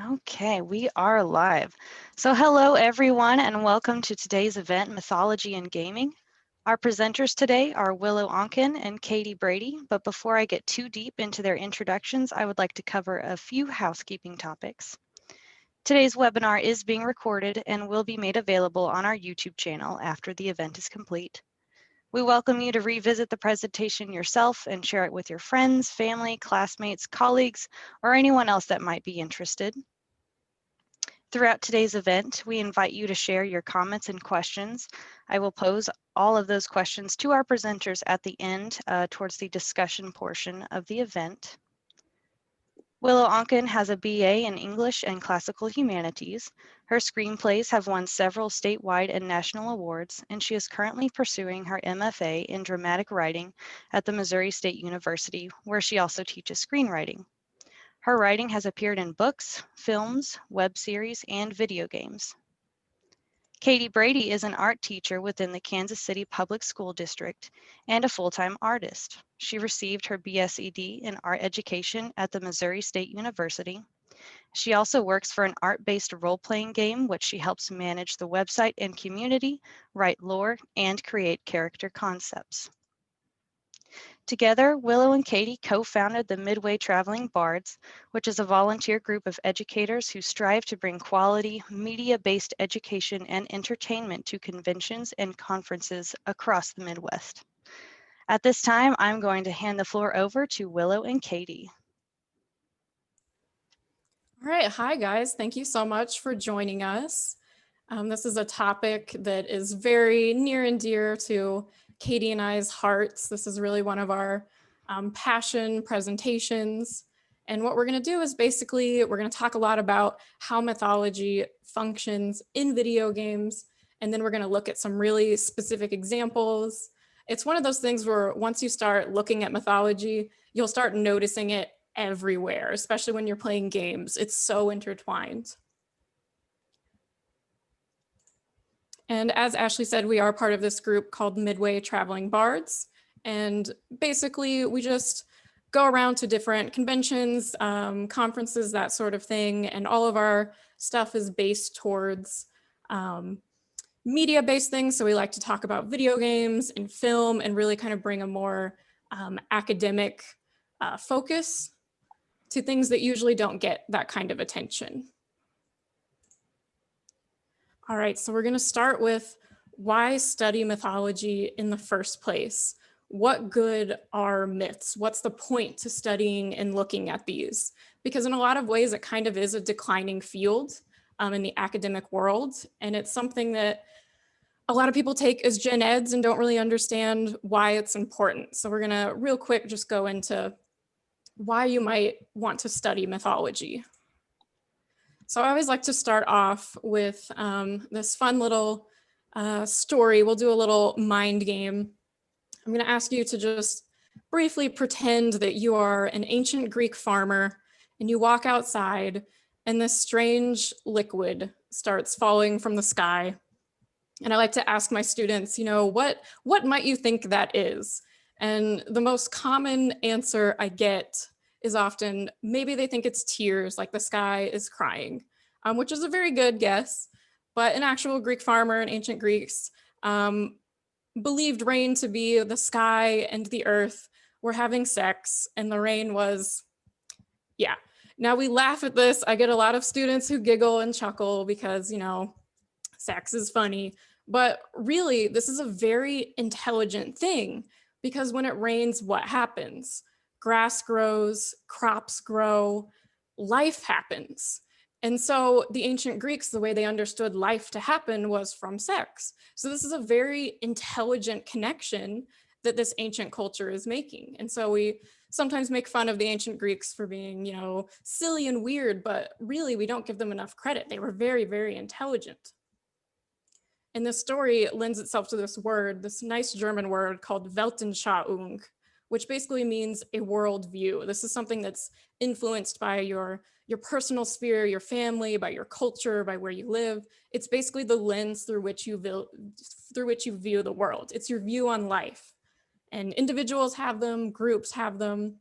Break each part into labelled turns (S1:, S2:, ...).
S1: Okay, we are live. So hello everyone and welcome to today's event, Mythology and Gaming. Our presenters today are Willow Onken and Katie Brady, but before I get too deep into their introductions, I would like to cover a few housekeeping topics. Today's webinar is being recorded and will be made available on our YouTube channel after the event is complete. We welcome you to revisit the presentation yourself and share it with your friends, family, classmates, colleagues, or anyone else that might be interested. Throughout today's event, we invite you to share your comments and questions. I will pose all of those questions to our presenters at the end towards the discussion portion of the event. Willow Onken has a BA in English and Classical Humanities. Her screenplays have won several statewide and national awards, and she is currently pursuing her MFA in Dramatic Writing at the Missouri State University, where she also teaches screenwriting. Her writing has appeared in books, films, web series, and video games. Katie Brady is an art teacher within the Kansas City Public School District and a full-time artist. She received her BSED in art education at the Missouri State University. She also works for an art-based role-playing game, which she helps manage the website and community, write lore, and create character concepts. Together, Willow and Katie co-founded the Midway Traveling Bards, which is a volunteer group of educators who strive to bring quality, media-based education and entertainment to conventions and conferences across the Midwest. At this time, I'm going to hand the floor over to Willow and Katie.
S2: All right, hi guys. Thank you so much for joining us. This is a topic that is very near and dear to Katie and I's hearts. This is really one of our passion presentations. And what we're going to do is basically, we're going to talk a lot about how mythology functions in video games. And then we're going to look at some really specific examples. It's one of those things where once you start looking at mythology, you'll start noticing it everywhere, especially when you're playing games. It's so intertwined. And as Ashley said, we are part of this group called Midway Traveling Bards. And basically, we just go around to different conventions, conferences, that sort of thing. And all of our stuff is based towards media-based things. So we like to talk about video games and film and really kind of bring a more academic focus to things that usually don't get that kind of attention. All right, so we're going to start with why study mythology in the first place? What good are myths? What's the point to studying and looking at these? Because in a lot of ways, it kind of is a declining field in the academic world. And it's something that a lot of people take as gen eds and don't really understand why it's important. So we're going to real quick just go into why you might want to study mythology. So I always like to start off with this fun little story. We'll do a little mind game. I'm going to ask you to just briefly pretend that you are an ancient Greek farmer and you walk outside and this strange liquid starts falling from the sky. And I like to ask my students, what might you think that is? And the most common answer I get is often, maybe they think it's tears, like the sky is crying, which is a very good guess. But an actual Greek farmer in ancient Greeks believed rain to be the sky and the earth were having sex, and the rain was, yeah. Now we laugh at this. I get a lot of students who giggle and chuckle because, sex is funny. But really, this is a very intelligent thing because when it rains, what happens? Grass grows, crops grow, life happens. And so the ancient Greeks, the way they understood life to happen was from sex. So this is a very intelligent connection that this ancient culture is making. And so we sometimes make fun of the ancient Greeks for being, silly and weird, but really we don't give them enough credit. They were very, very intelligent. And this story lends itself to this word, this nice German word called Weltanschauung, which basically means a worldview. This is something that's influenced by your personal sphere, your family, by your culture, by where you live. It's basically the lens through which you view the world. It's your view on life. And individuals have them, groups have them.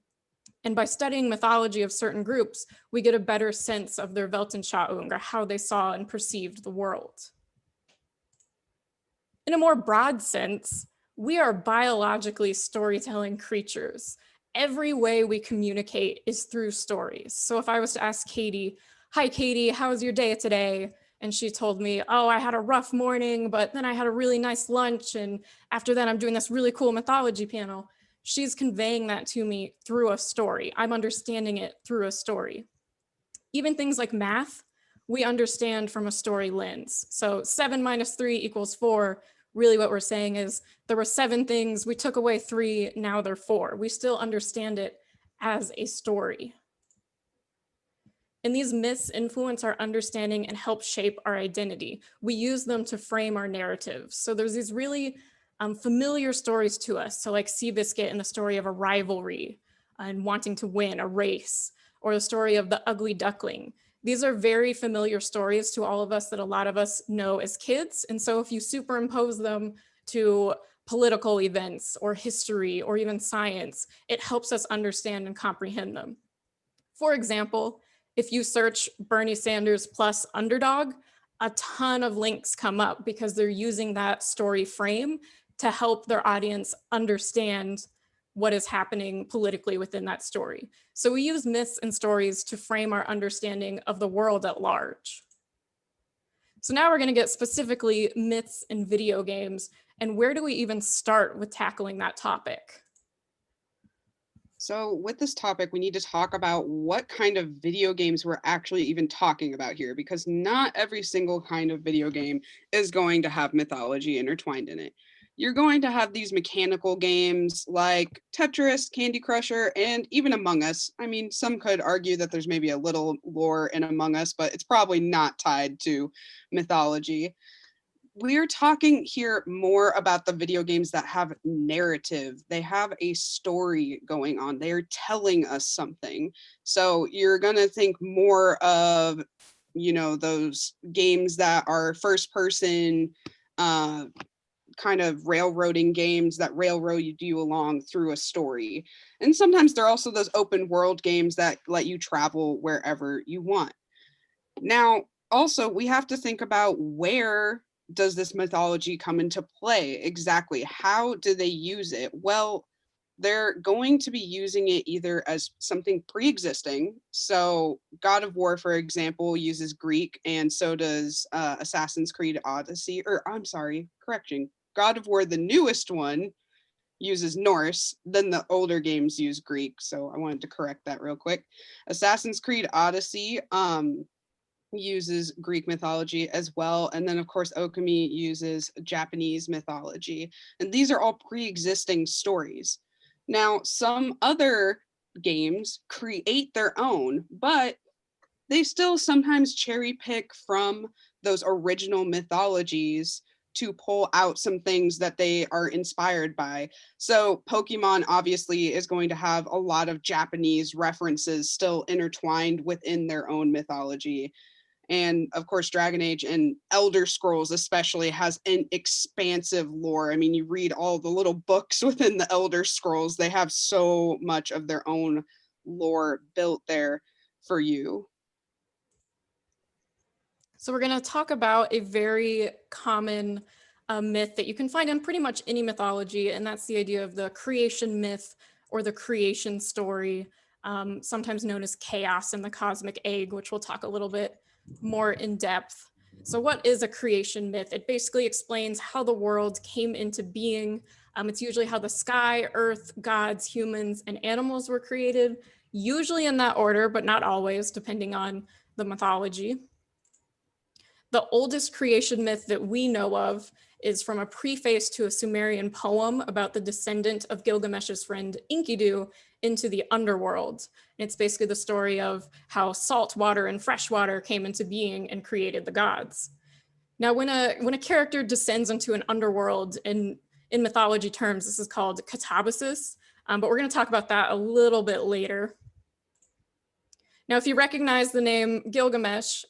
S2: And by studying mythology of certain groups, we get a better sense of their Weltanschauung, or how they saw and perceived the world. In a more broad sense, we are biologically storytelling creatures. Every way we communicate is through stories. So if I was to ask Katie, "Hi Katie, how was your day today?" And she told me, "Oh, I had a rough morning, but then I had a really nice lunch, and after that I'm doing this really cool mythology panel." She's conveying that to me through a story. I'm understanding it through a story. Even things like math, we understand from a story lens. So 7 minus 3 equals 4. Really what we're saying is there were 7 things, we took away 3, now they're 4. We still understand it as a story. And these myths influence our understanding and help shape our identity. We use them to frame our narratives. So there's these really familiar stories to us. So like Seabiscuit and the story of a rivalry and wanting to win a race, or the story of the ugly duckling. These are very familiar stories to all of us that a lot of us know as kids. And so if you superimpose them to political events or history or even science, it helps us understand and comprehend them. For example, if you search Bernie Sanders plus underdog, a ton of links come up because they're using that story frame to help their audience understand what is happening politically within that story. So we use myths and stories to frame our understanding of the world at large. So now we're going to get specifically myths in video games, and where do we even start with tackling that topic?
S3: So with this topic, we need to talk about what kind of video games we're actually even talking about here, because not every single kind of video game is going to have mythology intertwined in it. You're going to have these mechanical games like Tetris, Candy Crusher, and even Among Us. I mean, some could argue that there's maybe a little lore in Among Us, but it's probably not tied to mythology. We're talking here more about the video games that have narrative. They have a story going on. They're telling us something. So you're going to think more of, those games that are first person kind of railroading games that railroad you along through a story. And sometimes they're also those open world games that let you travel wherever you want. Now, also, we have to think about where does this mythology come into play exactly? How do they use it? Well, they're going to be using it either as something pre-existing. So God of War, for example, uses Greek, and so does Assassin's Creed Odyssey, or I'm sorry, correction. God of War, the newest one, uses Norse, then the older games use Greek. So I wanted to correct that real quick. Assassin's Creed Odyssey, uses Greek mythology as well. And then of course, Okami uses Japanese mythology. And these are all pre-existing stories. Now, some other games create their own, but they still sometimes cherry pick from those original mythologies to pull out some things that they are inspired by. So Pokemon obviously is going to have a lot of Japanese references still intertwined within their own mythology. And of course, Dragon Age and Elder Scrolls especially has an expansive lore. I mean, you read all the little books within the Elder Scrolls, they have so much of their own lore built there for you.
S2: So we're going to talk about a very common myth that you can find in pretty much any mythology, and that's the idea of the creation myth or the creation story, sometimes known as chaos and the cosmic egg, which we'll talk a little bit more in depth. So what is a creation myth? It basically explains how the world came into being. It's usually how the sky, earth, gods, humans, and animals were created, usually in that order, but not always, depending on the mythology. The oldest creation myth that we know of is from a preface to a Sumerian poem about the descendant of Gilgamesh's friend Enkidu into the underworld. And it's basically the story of how salt water and fresh water came into being and created the gods. Now, when a character descends into an underworld, in mythology terms, this is called Katabasis, but we're going to talk about that a little bit later. Now, if you recognize the name Gilgamesh,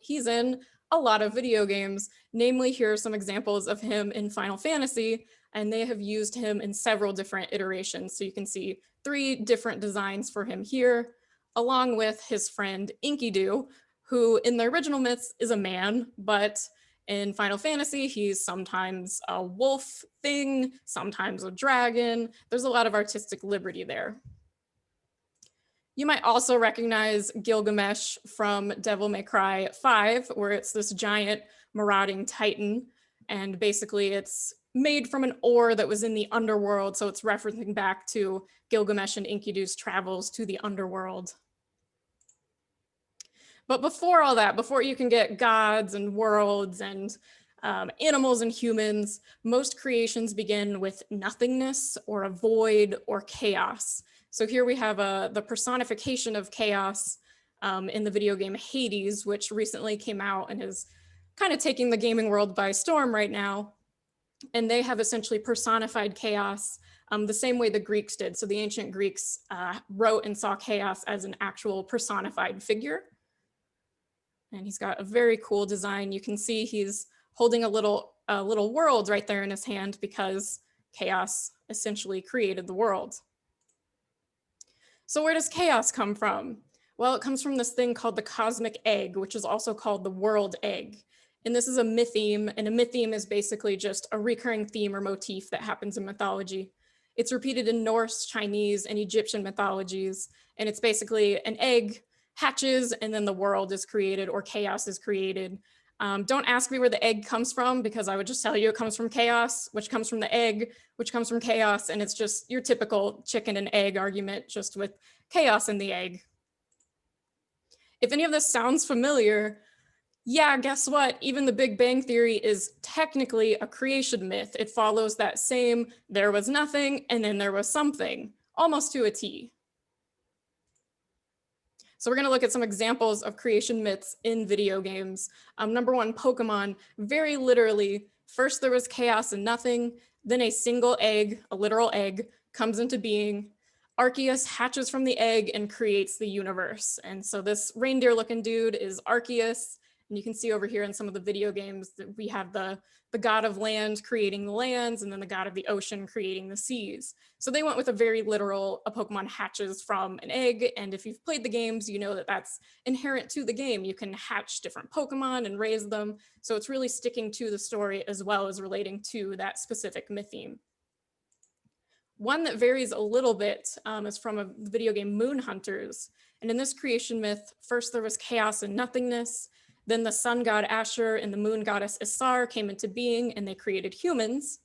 S2: he's in a lot of video games. Namely, here are some examples of him in Final Fantasy. and they have used him in several different iterations. So you can see 3 different designs for him here, along with his friend Enkidu, who in the original myths is a man, but in Final Fantasy, he's sometimes a wolf thing, sometimes a dragon. There's a lot of artistic liberty there. You might also recognize Gilgamesh from Devil May Cry 5, where it's this giant marauding titan. And basically it's made from an ore that was in the underworld. So it's referencing back to Gilgamesh and Enkidu's travels to the underworld. But before all that, before you can get gods and worlds and animals and humans, most creations begin with nothingness or a void or chaos. So here we have the personification of chaos in the video game Hades, which recently came out and is kind of taking the gaming world by storm right now. And they have essentially personified chaos the same way the Greeks did. So the ancient Greeks wrote and saw chaos as an actual personified figure. And he's got a very cool design. You can see he's holding a little world right there in his hand because chaos essentially created the world. So where does chaos come from? Well, it comes from this thing called the cosmic egg, which is also called the world egg. And this is a mytheme, and a mytheme is basically just a recurring theme or motif that happens in mythology. It's repeated in Norse, Chinese, and Egyptian mythologies, and it's basically an egg hatches and then the world is created or chaos is created. Don't ask me where the egg comes from because I would just tell you it comes from chaos, which comes from the egg, which comes from chaos. And it's just your typical chicken and egg argument, just with chaos in the egg. If any of this sounds familiar, yeah, guess what? Even the Big Bang Theory is technically a creation myth. It follows that same, there was nothing and then there was something, almost to a T. So we're going to look at some examples of creation myths in video games. Number 1, Pokemon. Very literally, first there was chaos and nothing, then a single egg, a literal egg, comes into being. Arceus hatches from the egg and creates the universe. And so this reindeer looking dude is Arceus. And you can see over here in some of the video games that we have the god of land creating the lands and then the god of the ocean creating the seas. So they went with a very literal, a Pokemon hatches from an egg. And if you've played the games, you know that that's inherent to the game. You can hatch different Pokemon and raise them. So it's really sticking to the story as well as relating to that specific myth theme. One that varies a little bit is from a video game, Moon Hunters. And in this creation myth, first there was chaos and nothingness. Then the sun god Asher and the moon goddess Isar came into being and they created humans.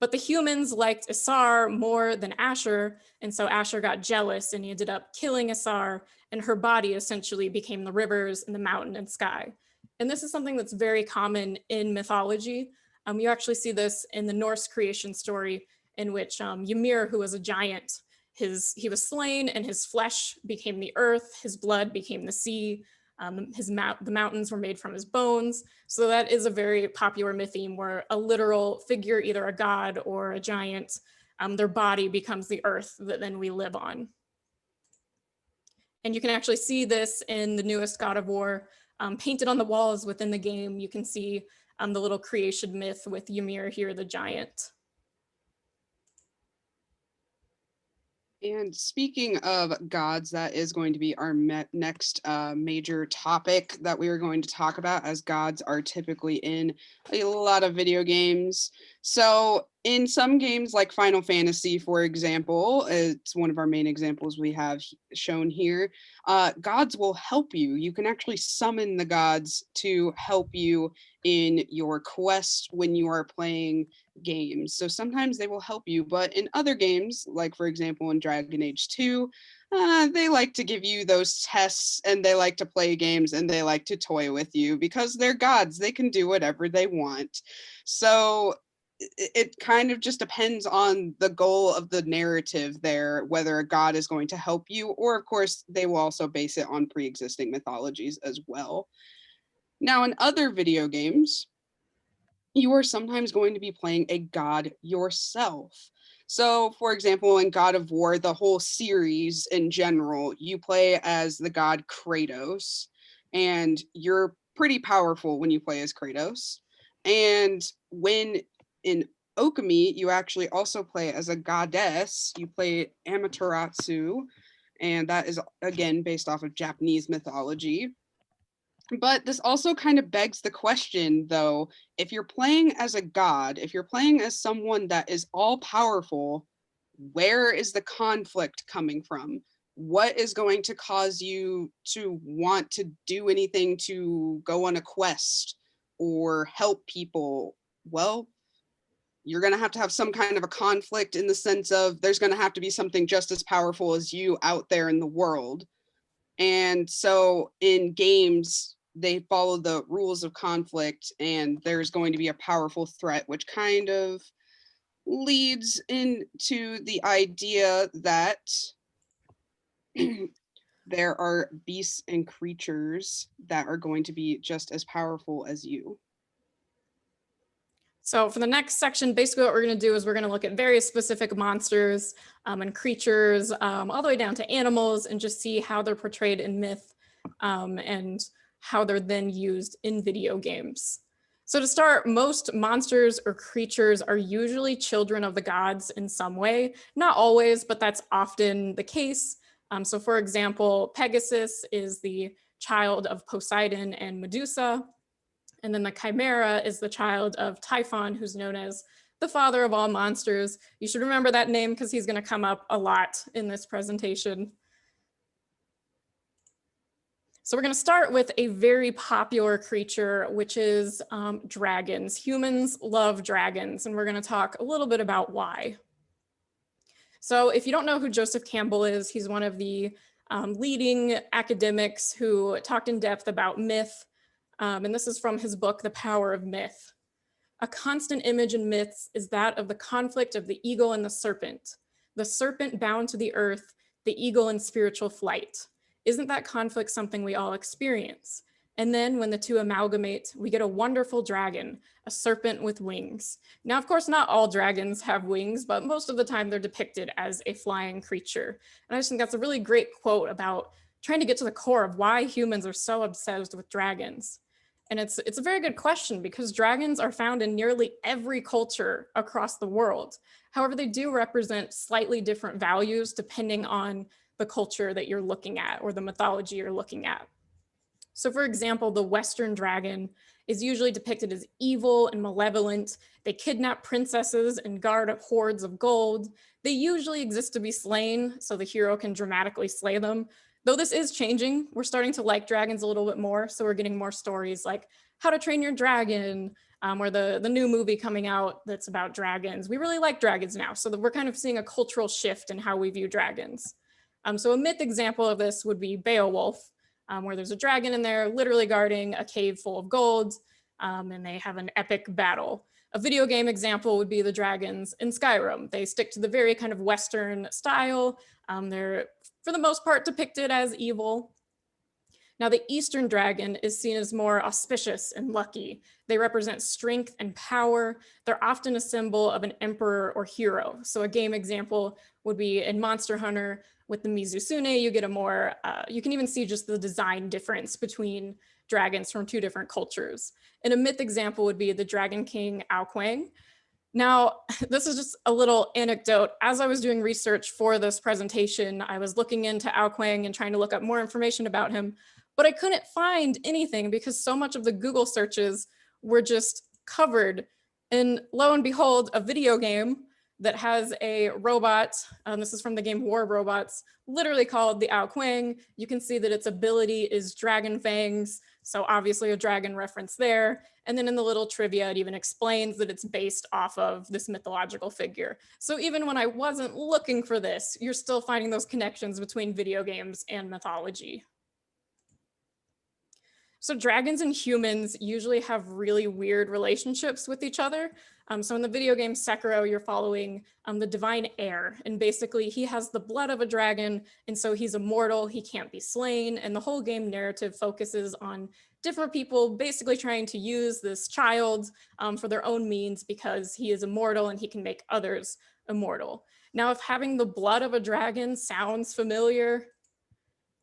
S2: But the humans liked Isar more than Asher. And so Asher got jealous and he ended up killing Isar, and her body essentially became the rivers and the mountain and sky. And this is something that's very common in mythology. You actually see this in the Norse creation story in which Ymir, who was a giant, he was slain and his flesh became the earth, his blood became the sea. The mountains were made from his bones. So that is a very popular myth theme where a literal figure, either a god or a giant, their body becomes the earth that then we live on. And you can actually see this in the newest God of War, painted on the walls within the game. You can see the little creation myth with Ymir here, the giant.
S3: And speaking of gods, that is going to be our next major topic that we are going to talk about, as gods are typically in a lot of video games. So in some games like Final Fantasy, for example, it's one of our main examples we have shown here, gods will help you. You can actually summon the gods to help you in your quest when you are playing games. So sometimes they will help you, but in other games, like for example in Dragon Age 2, they like to give you those tests and they like to play games and they like to toy with you because they're gods. They can do whatever they want. So it kind of just depends on the goal of the narrative there, whether a god is going to help you, or of course they will also base it on pre-existing mythologies as well. Now in other video games, you are sometimes going to be playing a god yourself. So for example, in God of War, the whole series in general, you play as the god Kratos, and you're pretty powerful when you play as Kratos. And when in Okami, you actually also play as a goddess. You play Amaterasu, and that is, again, based off of Japanese mythology. But this also kind of begs the question, though, if you're playing as a god, if you're playing as someone that is all powerful, where is the conflict coming from? What is going to cause you to want to do anything, to go on a quest or help people? Well, you're going to have some kind of a conflict in the sense of there's going to have to be something just as powerful as you out there in the world. And so in games, they follow the rules of conflict, and there's going to be a powerful threat, which kind of leads into the idea that there are beasts and creatures that are going to be just as powerful as you.
S2: So for the next section, basically what we're going to do is we're going to look at various specific monsters and creatures, all the way down to animals, and just see how they're portrayed in myth and how they're then used in video games. So to start, most monsters or creatures are usually children of the gods in some way. Not always, but that's often the case. So for example, Pegasus is the child of Poseidon and Medusa. And then the Chimera is the child of Typhon, who's known as the father of all monsters. You should remember that name because he's going to come up a lot in this presentation. So we're going to start with a very popular creature, which is dragons. Humans love dragons, and we're going to talk a little bit about why. So if you don't know who Joseph Campbell is, he's one of the leading academics who talked in depth about myth. And this is from his book, The Power of Myth. A constant image in myths is that of the conflict of the eagle and the serpent bound to the earth, the eagle in spiritual flight. Isn't that conflict something we all experience? And then when the two amalgamate, we get a wonderful dragon, a serpent with wings. Now, of course, not all dragons have wings, but most of the time they're depicted as a flying creature. And I just think that's a really great quote about trying to get to the core of why humans are so obsessed with dragons. And it's a very good question because dragons are found in nearly every culture across the world. However, they do represent slightly different values depending on the culture that you're looking at or the mythology you're looking at. So for example, the Western dragon is usually depicted as evil and malevolent. They kidnap princesses and guard hordes of gold. They usually exist to be slain, so the hero can dramatically slay them. Though this is changing, we're starting to like dragons a little bit more, so we're getting more stories like How to Train Your Dragon, or the new movie coming out that's about dragons. We really like dragons now, so that we're kind of seeing a cultural shift in how we view dragons. So a myth example of this would be Beowulf, where there's a dragon in there literally guarding a cave full of gold, and they have an epic battle. A video game example would be the dragons in Skyrim. They stick to the very kind of Western style. They're, for the most part, depicted as evil. Now, the Eastern dragon is seen as more auspicious and lucky. They represent strength and power. They're often a symbol of an emperor or hero. So a game example would be in Monster Hunter with the Mizusune. You get a more, you can even see just the design difference between dragons from two different cultures. And a myth example would be the Dragon King Aokwang. Now, this is just a little anecdote. As I was doing research for this presentation, I was looking into Aokwang and trying to look up more information about him, but I couldn't find anything because so much of the Google searches were just covered. And lo and behold, a video game that has a robot, this is from the game Ouroboros, literally called the Aokwang. You can see that its ability is dragon fangs, so obviously a dragon reference there. And then in the little trivia, it even explains that it's based off of this mythological figure. So even when I wasn't looking for this, you're still finding those connections between video games and mythology. So dragons and humans usually have really weird relationships with each other. So in the video game Sekiro, you're following the divine heir, and basically he has the blood of a dragon, and so he's immortal, he can't be slain, and the whole game narrative focuses on different people basically trying to use this child for their own means because he is immortal and he can make others immortal. Now, if having the blood of a dragon sounds familiar,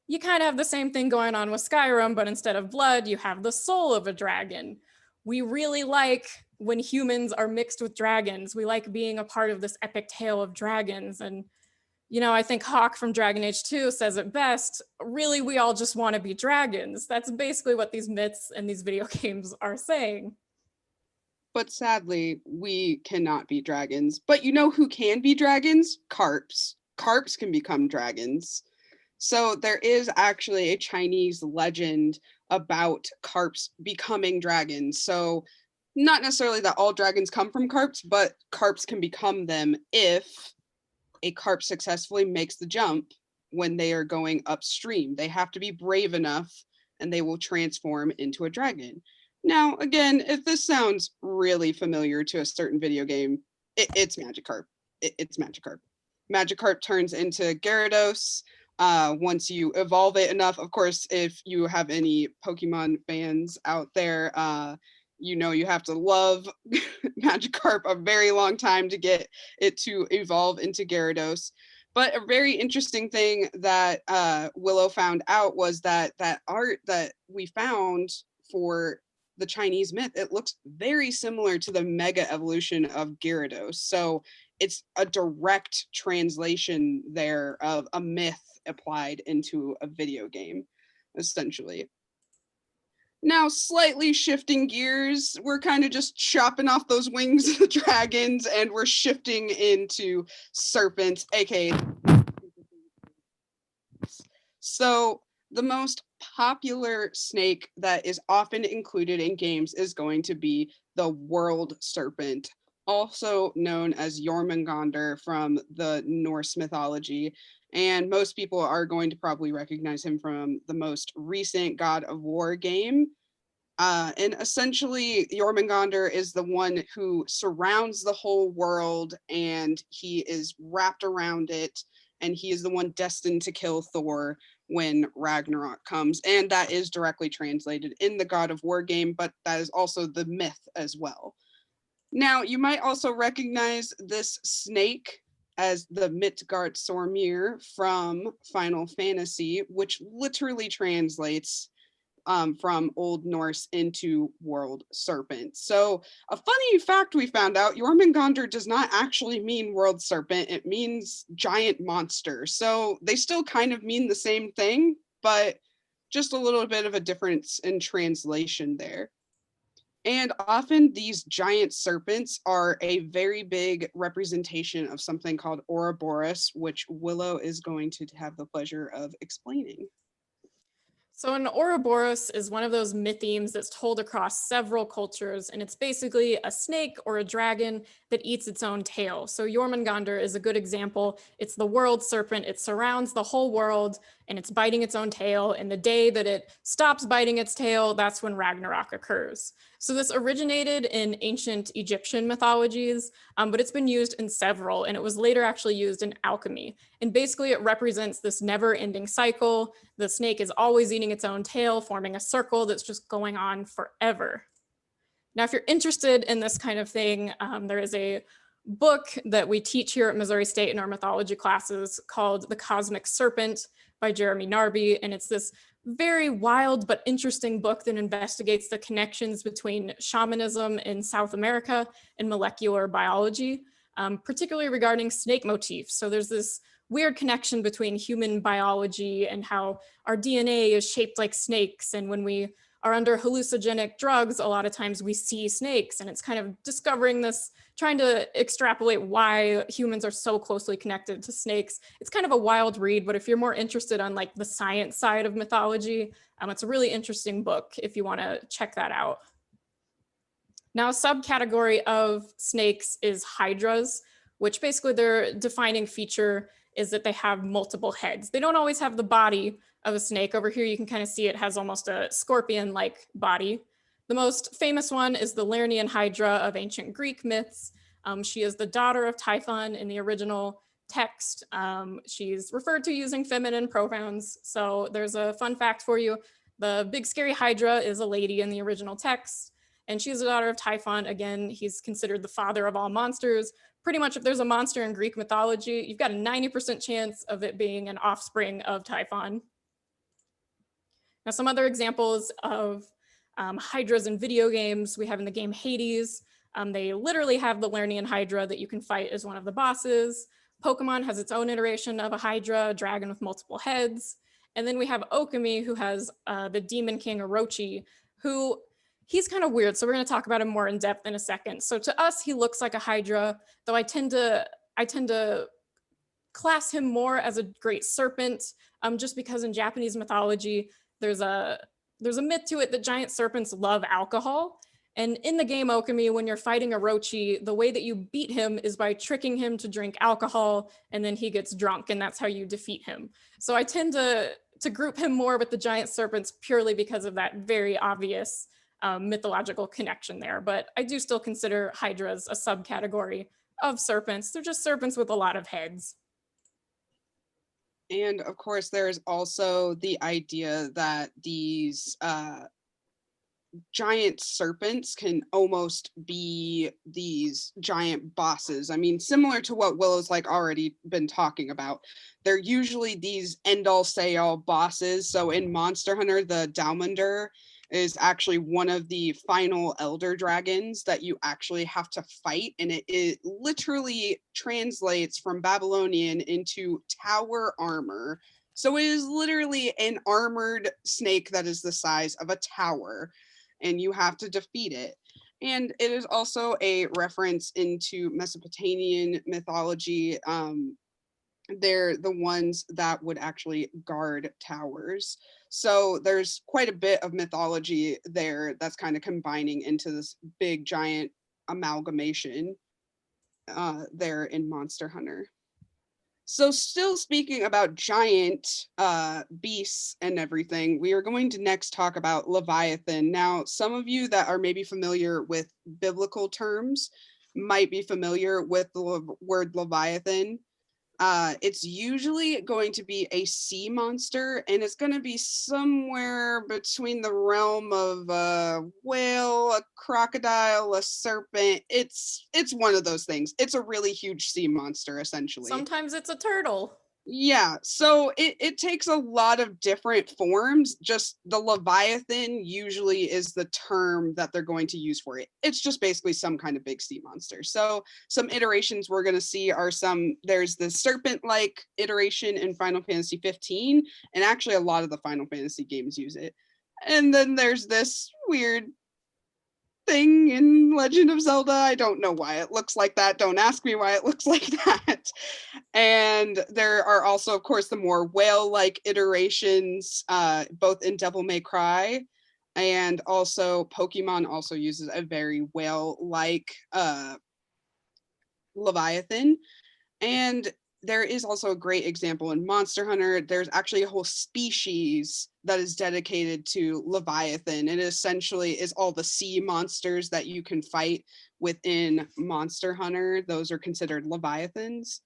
S2: you kind of have the same thing going on with Skyrim, but instead of blood, you have the soul of a dragon. We really like when humans are mixed with dragons. We like being a part of this epic tale of dragons. And, you know, I think Hawk from Dragon Age 2 says it best, really, we all just want to be dragons. That's basically what these myths and these video games are saying.
S3: But sadly, we cannot be dragons. But you know who can be dragons? Carps. Carps can become dragons. So there is actually a Chinese legend about carps becoming dragons. So not necessarily that all dragons come from carps, but carps can become them if a carp successfully makes the jump when they are going upstream. They have to be brave enough and they will transform into a dragon. Now, again, if this sounds really familiar to a certain video game, it's Magikarp. It's Magikarp. Magikarp turns into Gyarados. Once you evolve it enough, of course, if you have any Pokemon fans out there, you know you have to love Magikarp a very long time to get it to evolve into Gyarados. But a very interesting thing that Willow found out was that that art that we found for the Chinese myth, it looks very similar to the mega evolution of Gyarados. So it's a direct translation there of a myth applied into a video game, essentially. Now, slightly shifting gears, we're kind of just chopping off those wings of the dragons and we're shifting into serpents, aka. So the most popular snake that is often included in games is going to be the world serpent, also known as Jormungandr from the Norse mythology. And most people are going to probably recognize him from the most recent God of War game. And essentially, Jormungandr is the one who surrounds the whole world and he is wrapped around it. And he is the one destined to kill Thor when Ragnarok comes. And that is directly translated in the God of War game, but that is also the myth as well. Now, you might also recognize this snake as the Midgardsormr from Final Fantasy, which literally translates from Old Norse into World Serpent. So a funny fact we found out, Jormungandr does not actually mean World Serpent, it means giant monster. So they still kind of mean the same thing, but just a little bit of a difference in translation there. And often these giant serpents are a very big representation of something called Ouroboros, which Willow is going to have the pleasure of explaining.
S2: So an Ouroboros is one of those mythemes that's told across several cultures, and it's basically a snake or a dragon that eats its own tail. So Jormungandr is a good example. It's the world serpent. It surrounds the whole world, and it's biting its own tail. And the day that it stops biting its tail, that's when Ragnarok occurs. So this originated in ancient Egyptian mythologies, but it's been used in several, and it was later actually used in alchemy. And basically it represents this never-ending cycle. The snake is always eating its own tail, forming a circle that's just going on forever. Now, if you're interested in this kind of thing, there is a book that we teach here at Missouri State in our mythology classes called The Cosmic Serpent by Jeremy Narby, and it's this very wild but interesting book that investigates the connections between shamanism in South America and molecular biology, particularly regarding snake motifs. So there's this weird connection between human biology and how our DNA is shaped like snakes. And when we are under hallucinogenic drugs, a lot of times we see snakes, and it's kind of discovering this, trying to extrapolate why humans are so closely connected to snakes. It's kind of a wild read, but if you're more interested on like the science side of mythology, it's a really interesting book if you want to check that out. Now, a subcategory of snakes is Hydras, which basically their defining feature is that they have multiple heads. They don't always have the body of a snake. Over here, you can kind of see it has almost a scorpion-like body. The most famous one is the Lernaean Hydra of ancient Greek myths. She is the daughter of Typhon in the original text. She's referred to using feminine pronouns. So there's a fun fact for you. The big scary Hydra is a lady in the original text, and she's the daughter of Typhon. Again, he's considered the father of all monsters. Pretty much if there's a monster in Greek mythology, you've got a 90% chance of it being an offspring of Typhon. Now, some other examples of Hydras in video games, we have in the game Hades, They literally have the Lernian Hydra that you can fight as one of the bosses. Pokemon has its own iteration of a Hydra, a dragon with multiple heads. And then we have Okami, who has the Demon King Orochi, who he's kind of weird. So we're going to talk about him more in depth in a second. So to us, he looks like a Hydra, though I tend to class him more as a great serpent, just because in Japanese mythology, there's a myth to it that giant serpents love alcohol. And in the game Okami, when you're fighting Orochi, the way that you beat him is by tricking him to drink alcohol, and then he gets drunk, and that's how you defeat him. So I tend to group him more with the giant serpents purely because of that very obvious mythological connection there. But I do still consider Hydras a subcategory of serpents. They're just serpents with a lot of heads.
S3: And of course, there's also the idea that these giant serpents can almost be these giant bosses. I mean, similar to what Willow's like already been talking about. They're usually these end-all say-all bosses. So in Monster Hunter, the Dalamadur is actually one of the final elder dragons that you actually have to fight, and it literally translates from Babylonian into tower armor. So it is literally an armored snake that is the size of a tower, and you have to defeat it. And it is also a reference into Mesopotamian mythology. They're the ones that would actually guard towers. So there's quite a bit of mythology there that's kind of combining into this big giant amalgamation there in Monster Hunter. So still speaking about giant beasts and everything, we are going to next talk about Leviathan. Now, some of you that are maybe familiar with biblical terms might be familiar with the word Leviathan. It's usually going to be a sea monster, and it's going to be somewhere between the realm of a whale, a crocodile, a serpent. It's one of those things. It's a really huge sea monster, essentially.
S2: Sometimes it's a turtle.
S3: Yeah, so it takes a lot of different forms. Just the Leviathan usually is the term that they're going to use for it. It's just basically some kind of big sea monster. So some iterations we're going to see are there's the serpent-like iteration in Final Fantasy 15, and actually a lot of the Final Fantasy games use it. And then there's this weird thing in Legend of Zelda. I don't know why it looks like that. Don't ask me why it looks like that. And there are also, of course, the more whale-like iterations, both in Devil May Cry, and also Pokemon also uses a very whale-like Leviathan. And there is also a great example in Monster Hunter. There's actually a whole species that is dedicated to Leviathan. It essentially is all the sea monsters that you can fight within Monster Hunter. Those are considered Leviathans.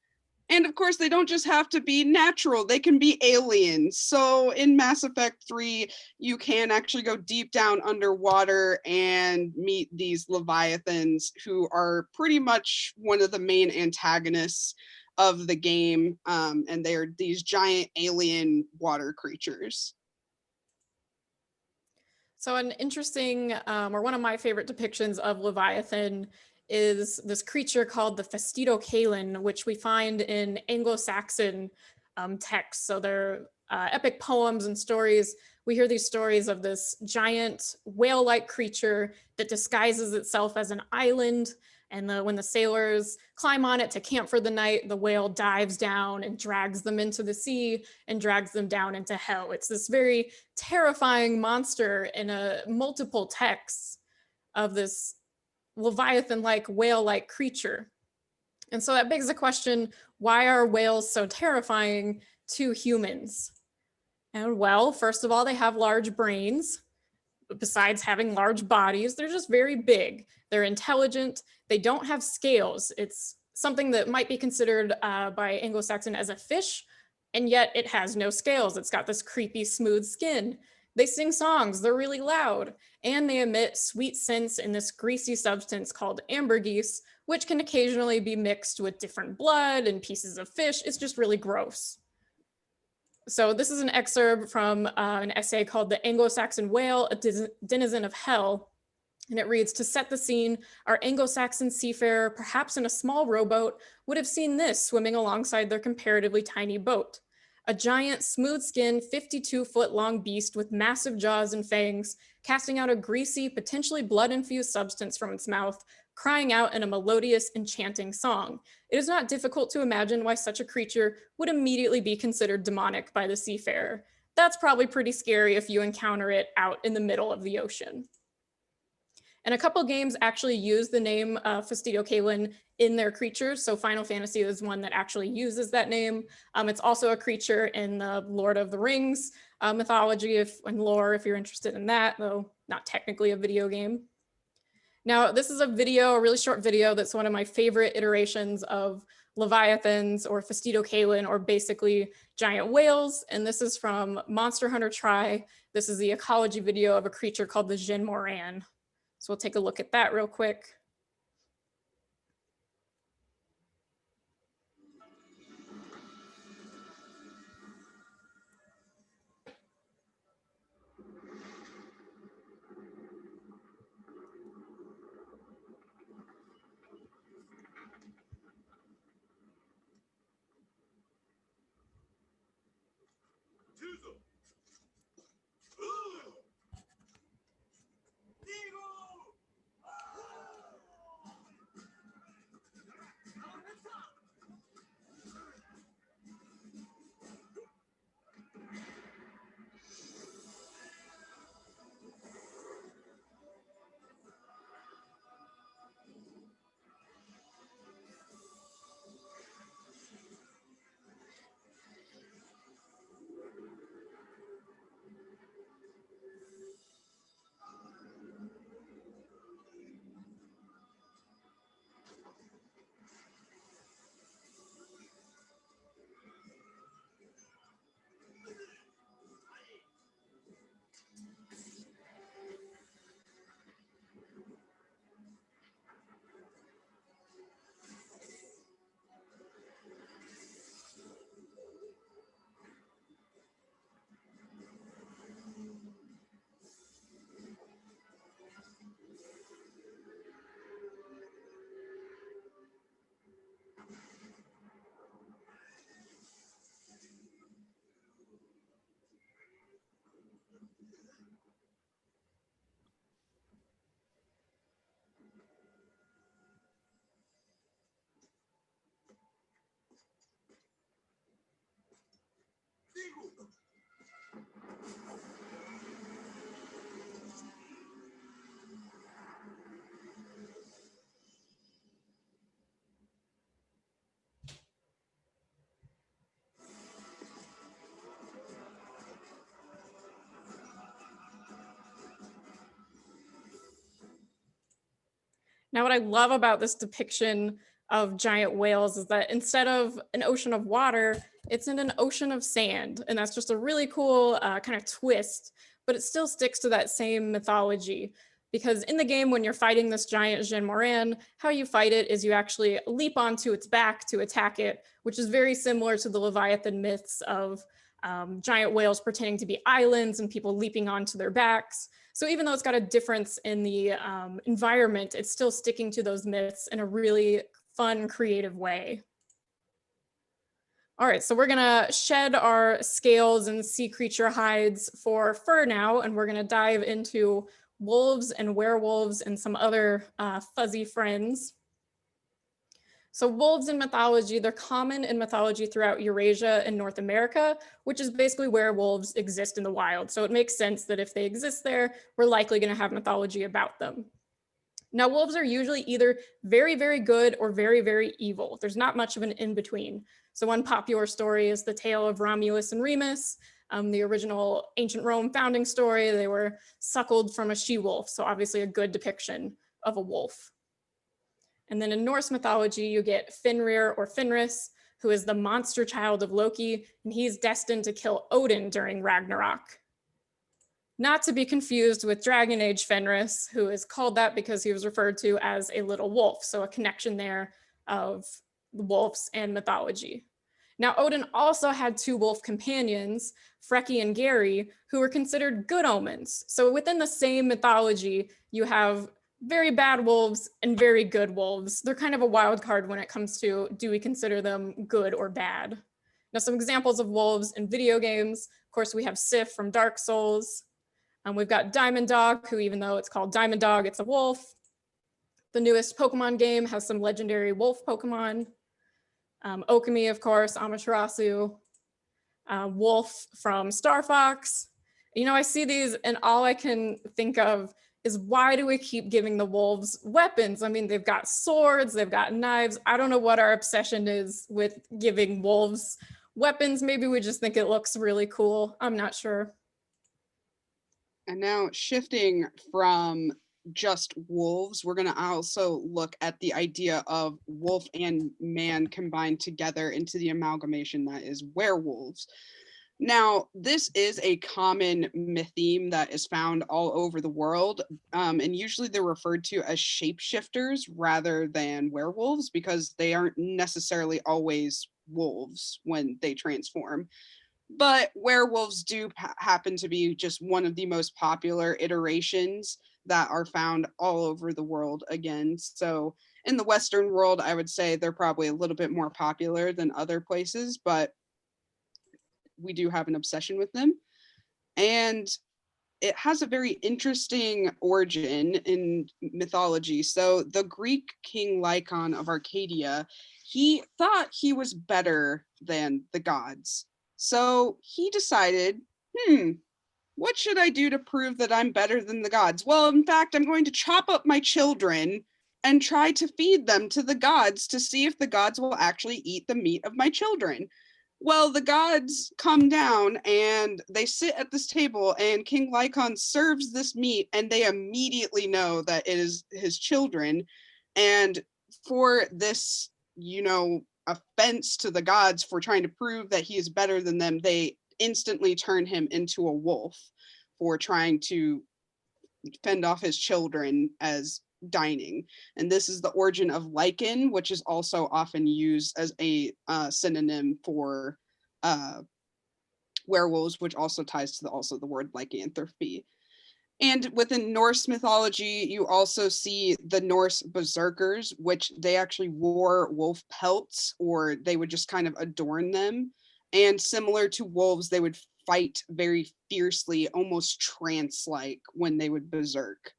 S3: And of course, they don't just have to be natural, they can be aliens. So in Mass Effect 3, you can actually go deep down underwater and meet these Leviathans, who are pretty much one of the main antagonists of the game. And they're these giant alien water creatures.
S2: So an interesting, or one of my favorite depictions of Leviathan is this creature called the Fastitocalon, which we find in Anglo-Saxon texts. So they're epic poems and stories. We hear these stories of this giant whale-like creature that disguises itself as an island. And when the sailors climb on it to camp for the night, the whale dives down and drags them into the sea and drags them down into hell. It's this very terrifying monster in multiple texts of this Leviathan-like, whale-like creature. And so that begs the question, why are whales so terrifying to humans? And well, first of all, they have large brains. Besides having large bodies, they're just very big. They're intelligent. They don't have scales. It's something that might be considered by Anglo-Saxon as a fish, and yet it has no scales. It's got this creepy, smooth skin. They sing songs, they're really loud, and they emit sweet scents in this greasy substance called ambergris, which can occasionally be mixed with different blood and pieces of fish. It's just really gross. So this is an excerpt from an essay called The Anglo-Saxon Whale, a Denizen of Hell. And it reads, to set the scene, our Anglo-Saxon seafarer, perhaps in a small rowboat, would have seen this swimming alongside their comparatively tiny boat. A giant, smooth-skinned, 52-foot-long beast with massive jaws and fangs, casting out a greasy, potentially blood-infused substance from its mouth, crying out in a melodious, enchanting song. It is not difficult to imagine why such a creature would immediately be considered demonic by the seafarer. That's probably pretty scary if you encounter it out in the middle of the ocean. And a couple games actually use the name Fastitocalon in their creatures. So Final Fantasy is one that actually uses that name. It's also a creature in the Lord of the Rings mythology and lore, if you're interested in that, though not technically a video game. Now, this is a really short video that's one of my favorite iterations of Leviathans or Fastitocalon, or basically giant whales. And this is from Monster Hunter Tri. This is the ecology video of a creature called the JHEN MOHRAN. So we'll take a look at that real quick. Now, what I love about this depiction of giant whales is that instead of an ocean of water, it's in an ocean of sand. And that's just a really cool kind of twist, but it still sticks to that same mythology. Because in the game, when you're fighting this giant JHEN MOHRAN, how you fight it is you actually leap onto its back to attack it, which is very similar to the Leviathan myths of giant whales pretending to be islands and people leaping onto their backs. So even though it's got a difference in the environment, it's still sticking to those myths in a really fun, creative way. All right, so we're gonna shed our scales and sea creature hides for fur now, and we're gonna dive into wolves and werewolves and some other fuzzy friends. So wolves in mythology, they're common in mythology throughout Eurasia and North America, which is basically where wolves exist in the wild. So it makes sense that if they exist there, we're likely going to have mythology about them. Now, wolves are usually either very, very good or very, very evil. There's not much of an in-between. So one popular story is the tale of Romulus and Remus, the original ancient Rome founding story. They were suckled from a she-wolf, so obviously a good depiction of a wolf. And then in Norse mythology, you get Fenrir or Fenris, who is the monster child of Loki, and he's destined to kill Odin during Ragnarok. Not to be confused with Dragon Age Fenris, who is called that because he was referred to as a little wolf, so a connection there of wolves and mythology. Now, Odin also had two wolf companions, Freki and Geri, who were considered good omens. So within the same mythology, you have very bad wolves and very good wolves. They're kind of a wild card when it comes to, do we consider them good or bad? Now, some examples of wolves in video games. Of course, we have Sif from Dark Souls. We've got Diamond Dog, who, even though it's called Diamond Dog, it's a wolf. The newest Pokemon game has some legendary wolf Pokemon. Okami, of course, Amaterasu. Wolf from Star Fox. You know, I see these and all I can think of is, why do we keep giving the wolves weapons? I mean, they've got swords, they've got knives. I don't know what our obsession is with giving wolves weapons. Maybe we just think it looks really cool. I'm not sure.
S3: And now shifting from just wolves, we're going to also look at the idea of wolf and man combined together into the amalgamation that is werewolves. Now, this is a common myth theme that is found all over the world, and usually they're referred to as shapeshifters rather than werewolves because they aren't necessarily always wolves when they transform. But werewolves do happen to be just one of the most popular iterations that are found all over the world again. So in the Western world, I would say they're probably a little bit more popular than other places, but we do have an obsession with them. And it has a very interesting origin in mythology. So the Greek king Lycaon of Arcadia, he thought he was better than the gods. So he decided, what should I do to prove that I'm better than the gods? Well, in fact, I'm going to chop up my children and try to feed them to the gods to see if the gods will actually eat the meat of my children. Well, the gods come down and they sit at this table and King Lycaon serves this meat and they immediately know that it is his children. And for this, offense to the gods for trying to prove that he is better than them, they instantly turn him into a wolf for trying to fend off his children as dining. And this is the origin of lycan, which is also often used as a synonym for werewolves, which also ties to the word lycanthropy. And within Norse mythology, you also see the Norse berserkers, which they actually wore wolf pelts, or they would just kind of adorn them. And similar to wolves, they would fight very fiercely, almost trance-like, when they would berserk.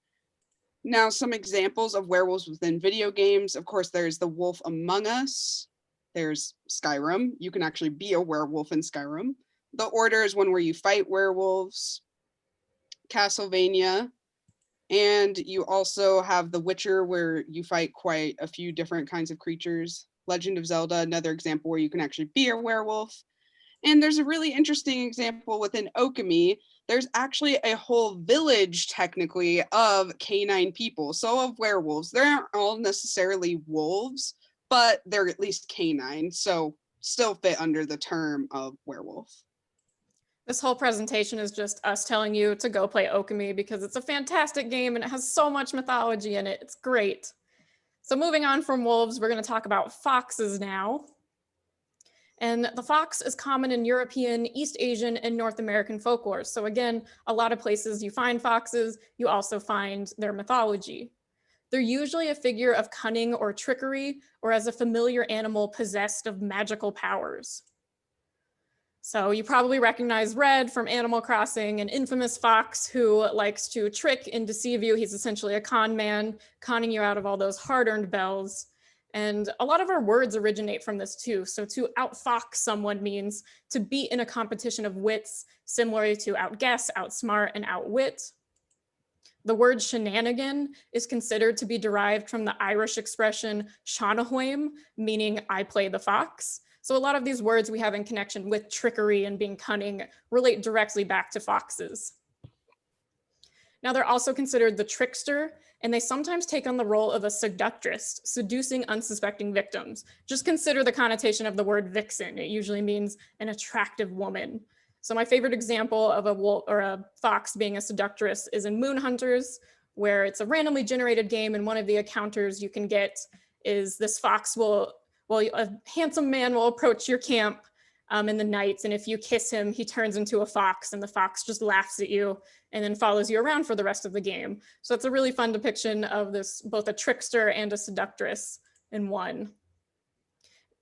S3: Now, some examples of werewolves within video games. Of course, there's The Wolf Among Us. There's Skyrim. You can actually be a werewolf in Skyrim. The Order is one where you fight werewolves. Castlevania. And you also have The Witcher, where you fight quite a few different kinds of creatures. Legend of Zelda, another example where you can actually be a werewolf. And there's a really interesting example within Okami. There's actually a whole village, technically, of canine people. So of werewolves. They aren't all necessarily wolves, but they're at least canine. So still fit under the term of werewolf.
S2: This whole presentation is just us telling you to go play Okami because it's a fantastic game and it has so much mythology in it. It's great. So moving on from wolves, we're going to talk about foxes now. And the fox is common in European, East Asian, and North American folklore. So again, a lot of places you find foxes, you also find their mythology. They're usually a figure of cunning or trickery, or as a familiar animal possessed of magical powers. So you probably recognize Red from Animal Crossing, an infamous fox who likes to trick and deceive you. He's essentially a con man, conning you out of all those hard-earned bells. And a lot of our words originate from this too. So to outfox someone means to beat in a competition of wits, similar to outguess, outsmart, and outwit. The word shenanigan is considered to be derived from the Irish expression shanahoim, meaning I play the fox. So a lot of these words we have in connection with trickery and being cunning relate directly back to foxes. Now they're also considered the trickster, and they sometimes take on the role of a seductress, seducing unsuspecting victims. Just consider the connotation of the word vixen. It usually means an attractive woman. So my favorite example of a wolf or a fox being a seductress is in Moon Hunters, where it's a randomly generated game, and one of the encounters you can get is this fox a handsome man will approach your camp, in the night. And if you kiss him, he turns into a fox, and the fox just laughs at you and then follows you around for the rest of the game. So it's a really fun depiction of this, both a trickster and a seductress in one.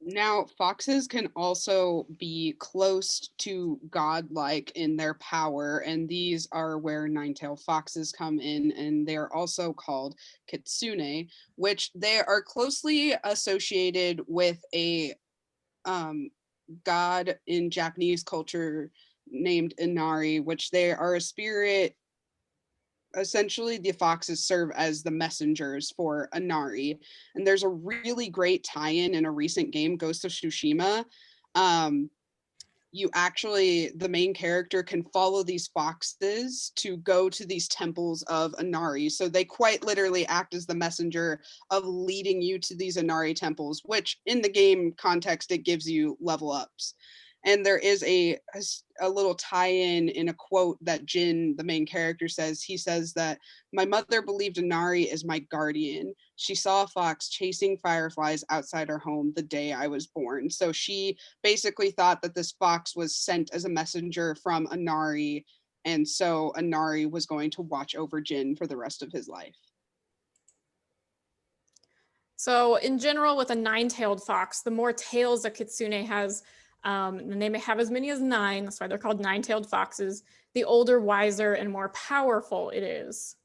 S3: Now, foxes can also be close to godlike in their power, and these are where nine-tailed foxes come in, and they are also called kitsune, which they are closely associated with a god in Japanese culture named Inari, which they are a spirit. Essentially, the foxes serve as the messengers for Inari. And there's a really great tie-in in a recent game, Ghost of Tsushima. The main character can follow these foxes to go to these temples of Inari. So they quite literally act as the messenger of leading you to these Inari temples, which in the game context, it gives you level ups. And there is a little tie-in in a quote that JHEN, the main character, says. He says that my mother believed Inari is my guardian. She saw a fox chasing fireflies outside her home the day I was born. So she basically thought that this fox was sent as a messenger from Inari. And so Inari was going to watch over JHEN for the rest of his life.
S2: So in general, with a nine-tailed fox, the more tails a kitsune has, and they may have as many as 9, that's why they're called nine-tailed foxes, the older, wiser, and more powerful it is.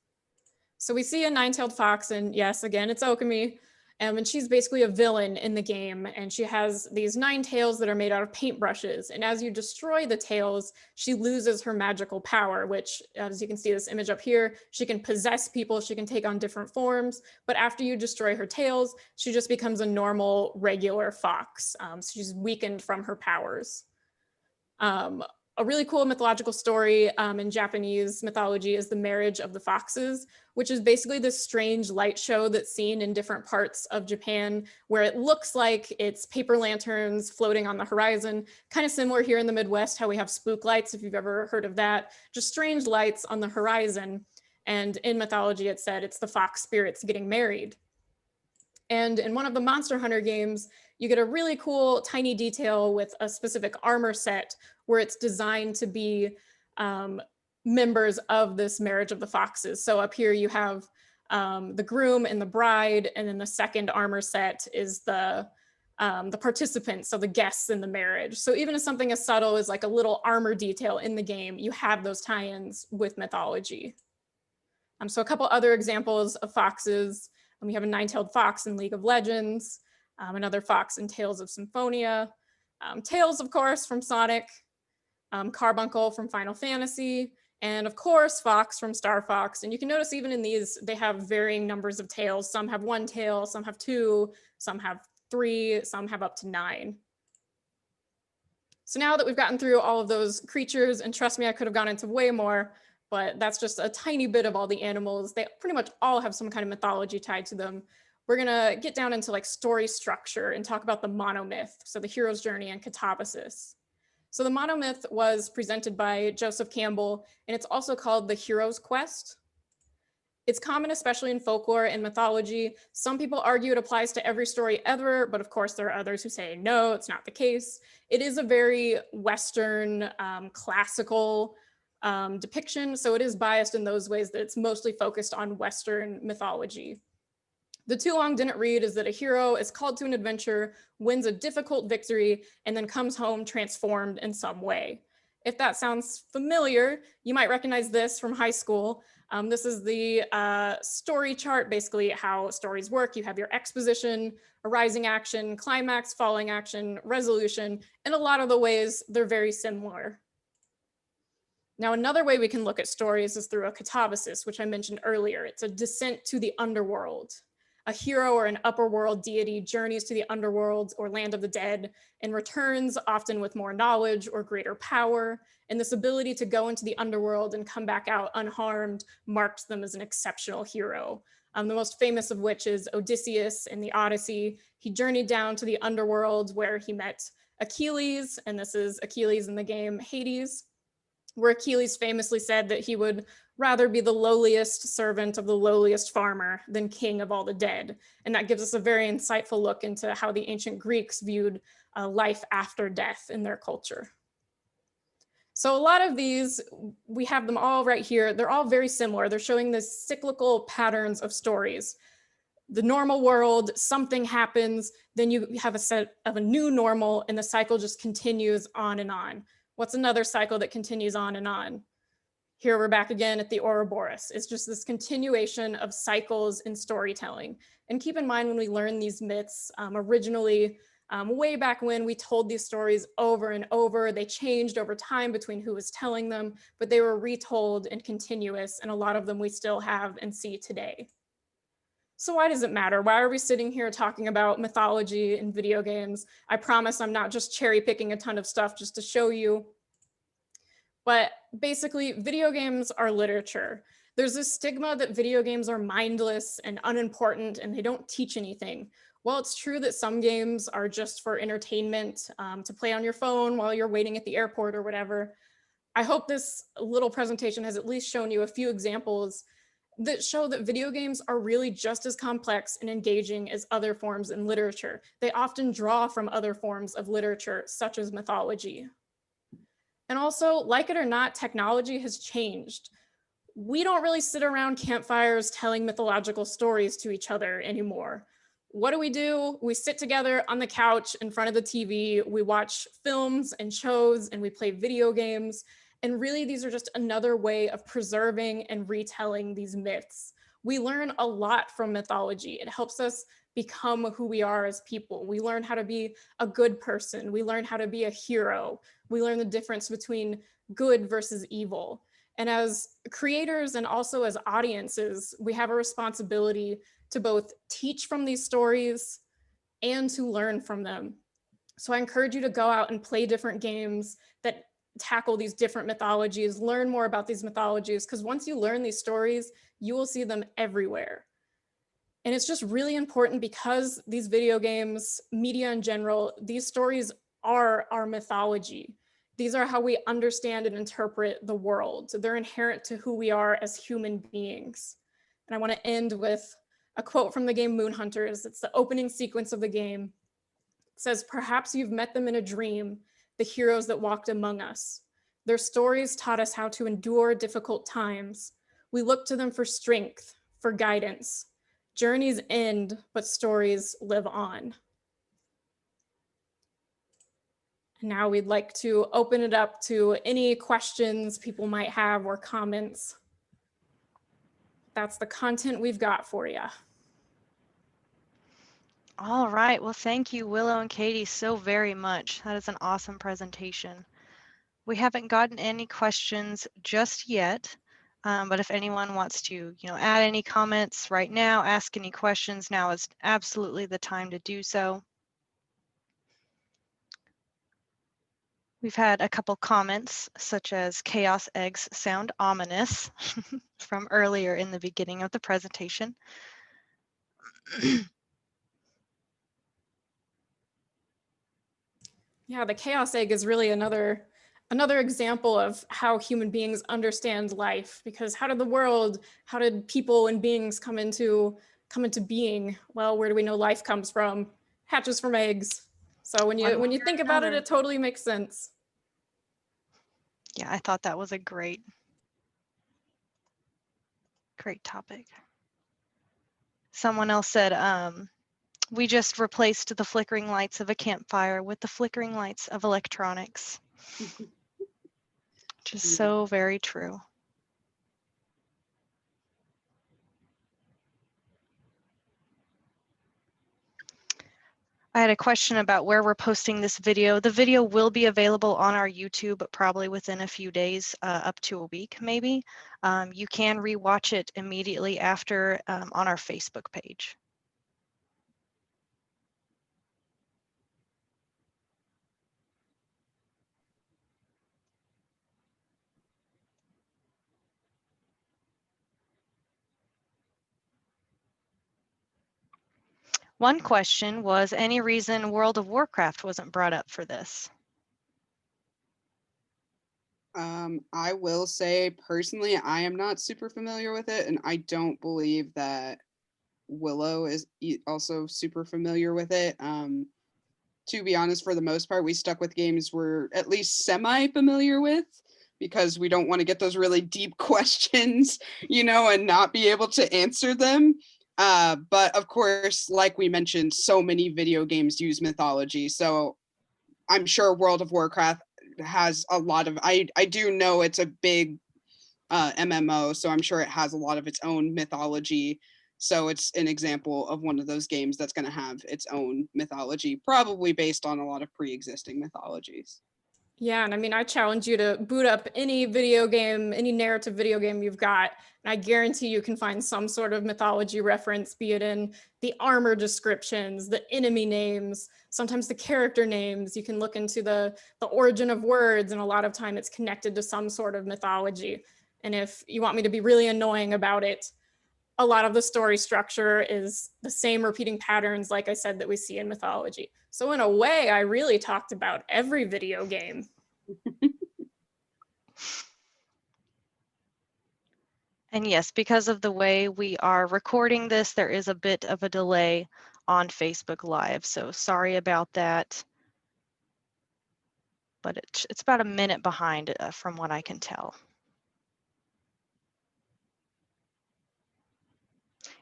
S2: So we see a nine-tailed fox, and yes, again, it's Okami, and she's basically a villain in the game, and she has these 9 tails that are made out of paintbrushes, and as you destroy the tails, she loses her magical power, which, as you can see this image up here, she can possess people, she can take on different forms, but after you destroy her tails, she just becomes a normal, regular fox. So she's weakened from her powers. A really cool mythological story in Japanese mythology is the marriage of the foxes, which is basically this strange light show that's seen in different parts of Japan, where it looks like it's paper lanterns floating on the horizon, kind of similar here in the Midwest, how we have spook lights, if you've ever heard of that, just strange lights on the horizon. And in mythology, it said it's the fox spirits getting married. And in one of the Monster Hunter games, you get a really cool tiny detail with a specific armor set where it's designed to be members of this marriage of the foxes. So up here you have the groom and the bride, and then the second armor set is the participants, so the guests in the marriage. So even as something as subtle as like a little armor detail in the game, you have those tie-ins with mythology. So a couple other examples of foxes. We have a nine-tailed fox in League of Legends, another fox in Tales of Symphonia, Tails, of course, from Sonic, Carbuncle from Final Fantasy, and of course, Fox from Star Fox. And you can notice even in these, they have varying numbers of tails. Some have 1 tail, some have 2, some have 3, some have up to 9. So now that we've gotten through all of those creatures, and trust me, I could have gone into way more, but that's just a tiny bit of all the animals. They pretty much all have some kind of mythology tied to them. We're gonna get down into like story structure and talk about the monomyth, so the hero's journey and Katabasis. So the monomyth was presented by Joseph Campbell, and it's also called the hero's quest. It's common, especially in folklore and mythology. Some people argue it applies to every story ever, but of course there are others who say, no, it's not the case. It is a very Western, classical depiction, so it is biased in those ways that it's mostly focused on Western mythology. The too long didn't read is that a hero is called to an adventure, wins a difficult victory, and then comes home transformed in some way. If that sounds familiar, you might recognize this from high school. This is the story chart, basically how stories work. You have your exposition, a rising action, climax, falling action, resolution, and a lot of the ways they're very similar. Now, another way we can look at stories is through a katabasis, which I mentioned earlier. It's a descent to the underworld. A hero or an upper world deity journeys to the underworld or land of the dead and returns often with more knowledge or greater power. And this ability to go into the underworld and come back out unharmed marks them as an exceptional hero. The most famous of which is Odysseus in the Odyssey. He journeyed down to the underworld where he met Achilles, and this is Achilles in the game Hades, where Achilles famously said that he would rather be the lowliest servant of the lowliest farmer than king of all the dead. And that gives us a very insightful look into how the ancient Greeks viewed life after death in their culture. So a lot of these, we have them all right here. They're all very similar. They're showing the cyclical patterns of stories. The normal world, something happens, then you have a set of a new normal, and the cycle just continues on and on. What's another cycle that continues on and on? Here we're back again at the Ouroboros. It's just this continuation of cycles in storytelling. And keep in mind when we learn these myths, originally, way back when, we told these stories over and over. They changed over time between who was telling them, but they were retold and continuous, and a lot of them we still have and see today. So why does it matter? Why are we sitting here talking about mythology in video games? I promise I'm not just cherry picking a ton of stuff just to show you. But basically, video games are literature. There's this stigma that video games are mindless and unimportant and they don't teach anything. While it's true that some games are just for entertainment, to play on your phone while you're waiting at the airport or whatever, I hope this little presentation has at least shown you a few examples that show that video games are really just as complex and engaging as other forms in literature. They often draw from other forms of literature, such as mythology. And also, like it or not, technology has changed. We don't really sit around campfires telling mythological stories to each other anymore. What do? We sit together on the couch in front of the TV, we watch films and shows, and we play video games. And really, these are just another way of preserving and retelling these myths. We learn a lot from mythology. It helps us become who we are as people. We learn how to be a good person. We learn how to be a hero. We learn the difference between good versus evil. And as creators and also as audiences, we have a responsibility to both teach from these stories and to learn from them. So I encourage you to go out and play different games that tackle these different mythologies, learn more about these mythologies, because once you learn these stories, you will see them everywhere. And it's just really important because these video games, media in general, these stories are our mythology. These are how we understand and interpret the world. So they're inherent to who we are as human beings. And I want to end with a quote from the game Moon Hunters. It's the opening sequence of the game. It says, "Perhaps you've met them in a dream, the heroes that walked among us. Their stories taught us how to endure difficult times. We look to them for strength, for guidance. Journeys end, but stories live on." And now we'd like to open it up to any questions people might have or comments. That's the content we've got for you.
S1: All right. Well, thank you, Willow and Katie, so very much. That is an awesome presentation. We haven't gotten any questions just yet, but if anyone wants to, add any comments right now, ask any questions, now is absolutely the time to do so. We've had a couple comments, such as chaos eggs sound ominous from earlier in the beginning of the presentation.
S2: Yeah, the chaos egg is really another example of how human beings understand life, because how did people and beings come into being? Well, where do we know life comes from? Hatches from eggs. So when you think about it, it totally makes sense.
S1: Yeah, I thought that was a great topic. Someone else said, we just replaced the flickering lights of a campfire with the flickering lights of electronics. Which is so very true. I had a question about where we're posting this video. The video will be available on our YouTube probably within a few days, up to a week maybe. You can rewatch it immediately after on our Facebook page. One question was, any reason World of Warcraft wasn't brought up for this?
S3: I will say personally, I am not super familiar with it, and I don't believe that Willow is also super familiar with it. To be honest, for the most part, we stuck with games we're at least semi-familiar with because we don't want to get those really deep questions, and not be able to answer them. But of course, like we mentioned, so many video games use mythology. So I'm sure World of Warcraft has a lot of, I do know it's a big MMO, so I'm sure it has a lot of its own mythology. So it's an example of one of those games that's going to have its own mythology, probably based on a lot of pre-existing mythologies.
S2: Yeah, and I mean, I challenge you to boot up any video game, any narrative video game you've got, and I guarantee you can find some sort of mythology reference, be it in the armor descriptions, the enemy names, sometimes the character names. You can look into the origin of words, and a lot of time it's connected to some sort of mythology. And if you want me to be really annoying about it, a lot of the story structure is the same repeating patterns, like I said, that we see in mythology. So in a way, I really talked about every video game.
S1: And yes, because of the way we are recording this, there is a bit of a delay on Facebook Live. So sorry about that. But it's about a minute behind from what I can tell.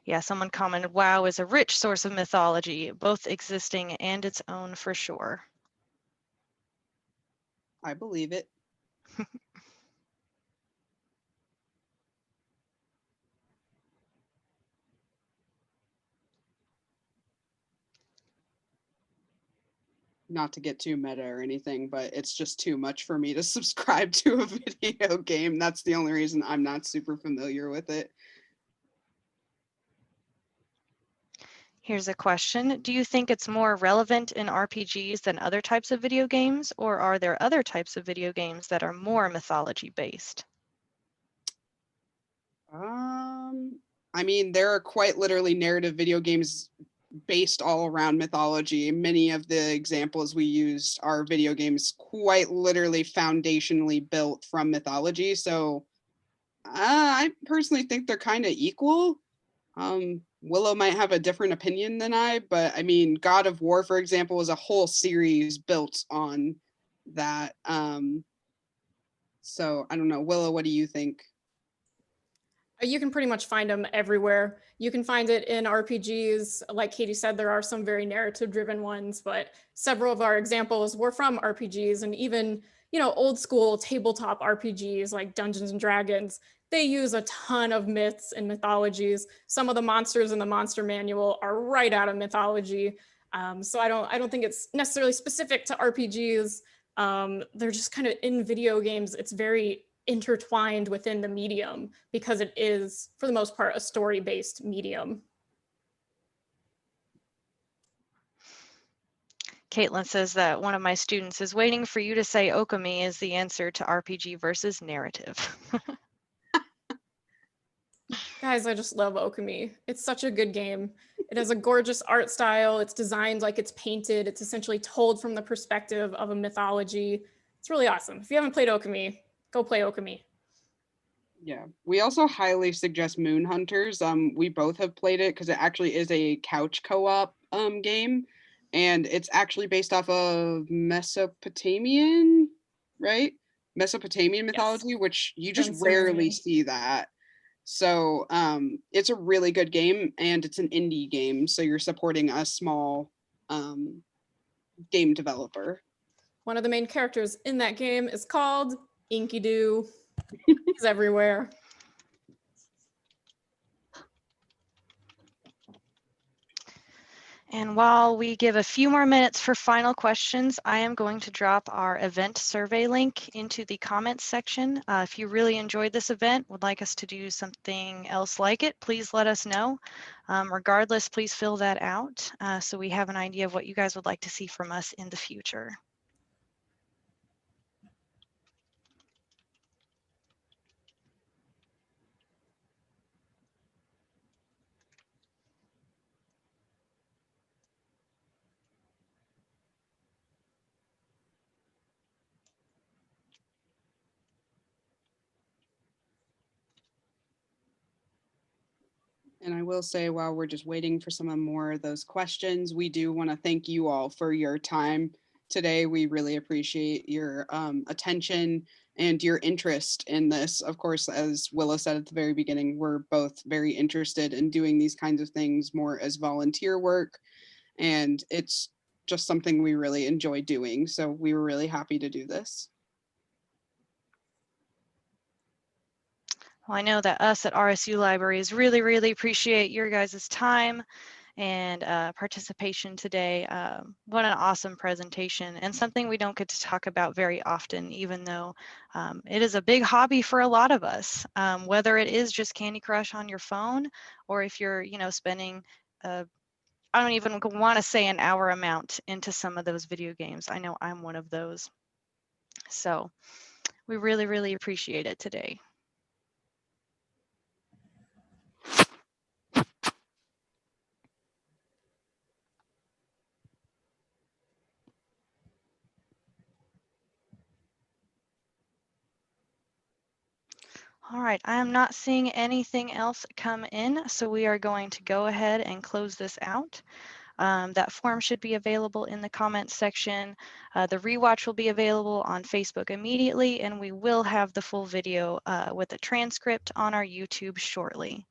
S1: Yeah, someone commented, WoW is a rich source of mythology, both existing and its own for sure.
S3: I believe it. Not to get too meta or anything, but it's just too much for me to subscribe to a video game. That's the only reason I'm not super familiar with it.
S1: Here's a question. Do you think it's more relevant in RPGs than other types of video games, or are there other types of video games that are more mythology based?
S3: I mean, there are quite literally narrative video games based all around mythology. Many of the examples we used are video games quite literally foundationally built from mythology. So I personally think they're kind of equal. Willow might have a different opinion than I, but I mean, God of War, for example, is a whole series built on that. So I don't know. Willow, what do you think?
S2: You can pretty much find them everywhere. You can find it in RPGs. Like Katie said, there are some very narrative driven ones, but several of our examples were from RPGs, and even, old school tabletop RPGs like Dungeons and Dragons. They use a ton of myths and mythologies. Some of the monsters in the monster manual are right out of mythology. So I don't think it's necessarily specific to RPGs. They're just kind of in video games. It's very intertwined within the medium because it is, for the most part, a story-based medium.
S1: Caitlin says that one of my students is waiting for you to say Okami is the answer to RPG versus narrative.
S2: Guys, I just love Okami. It's such a good game. It has a gorgeous art style. It's designed like it's painted. It's essentially told from the perspective of a mythology. It's really awesome. If you haven't played Okami, go play Okami.
S3: Yeah, we also highly suggest Moon Hunters. We both have played it because it actually is a couch co-op game, and it's actually based off of Mesopotamian, right? Mesopotamian mythology,
S2: Yes.
S3: which you just
S2: And
S3: rarely
S2: Sumerian.
S3: see that. So it's a really good game, and it's an indie game, so you're supporting a small game developer.
S2: One of the main characters in that game is called Enkidu. He's everywhere.
S1: And while we give a few more minutes for final questions, I am going to drop our event survey link into the comments section. If you really enjoyed this event, would like us to do something else like it, please let us know. Regardless, please fill that out so we have an idea of what you guys would like to see from us in the future.
S3: And I will say, while we're just waiting for some more of those questions, we do want to thank you all for your time today. We really appreciate your attention and your interest in this. Of course, as Willa said at the very beginning, we're both very interested in doing these kinds of things more as volunteer work. And it's just something we really enjoy doing. So we were really happy to do this.
S1: Well, I know that us at RSULibraries really appreciate your guys' time and participation today. What an awesome presentation, and something we don't get to talk about very often, even though it is a big hobby for a lot of us, whether it is just Candy Crush on your phone, or if you're, spending, I don't even want to say an hour amount into some of those video games. I know I'm one of those. So we really appreciate it today. All right, I am not seeing anything else come in, so we are going to go ahead and close this out. That form should be available in the comments section. The rewatch will be available on Facebook immediately, and we will have the full video with a transcript on our YouTube shortly.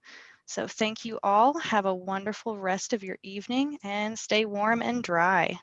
S1: So thank you all. Have a wonderful rest of your evening and stay warm and dry.